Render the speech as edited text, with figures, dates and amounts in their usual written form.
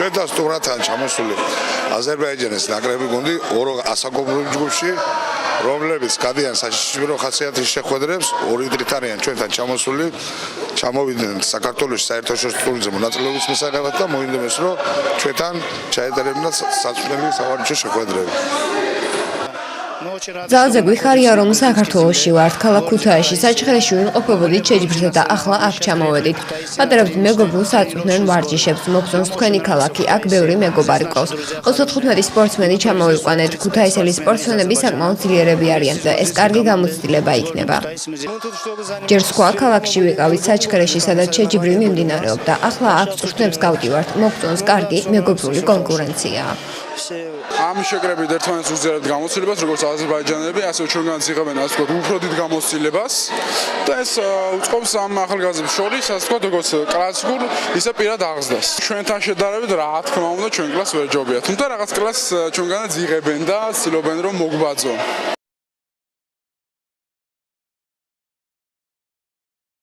ჩვენთან სტუმრთან ჩამოსული აზერბაიჯანის ნაკრები გუნდი ორ ასაკობრივ ჯგუფში, რომლებიც გადიან საშიშრო ხასიათის შეხვედრებს, ორი დღით არიან ჩვენთან ჩამოსული, ჩამოვიდნენ საქართველოს საერთაშორისო ტურნირზე მონაწილეობის მისაღებად და მოინდომეს, რომ ჩვენთან ჩაეტარებინათ საწვრთნელი სავარჯიშო შეხვედრები. ძალზე გვიხარია, რომ საქართველოში ვართ, ქალაქ ქუთაისში საჩხერეში ვიმყოფებოდით, შეჯიბრდით და ახლა აქ ჩამოვედით. ვატარებთ მეგობრულ საწვრთნელ ვარჯიშებს, მოგწონს თქვენი ქალაქი, აქ ბევრი მეგობარი ყავს. 35 სპორტსმენი ჩამოვიყვანეთ, ქუთაისელი სპორტსმენები საკმაოდ ძლიერები არიან და ეს კარგი გამოცდილება იქნება. ჯერ სხვა ქალაქში ვიყავით საჩხერეში, სადაც შეჯიბრი მიმდინარეობდა. ახლა აქ წვრთნებს გავდივართ, მოგწონს კარგი მეგობრული კონკურენცია. Am შეკრებით ერთმანეთს უზიარებთ გამოცდილებას, როგორც აზერბაიჯანელები, ასევე ჩვენგანაც იღებენ ასე ვთქვათ, უფრო დიდ გამოცდილებას და ეს უწყობს ამ ახალგაზრდებს შორის, ასე ვთქვათ, როგორც კლასიკურ, ისე პირად აღზრდას. ჩვენთან შედარებით, რა თქმა უნდა, ჩვენ კლასს ვერ ჯობია, თუმცა რაღაც კლასს ჩვენგანაც იღებენ და ცდილობენ რომ მოგვბაძონ.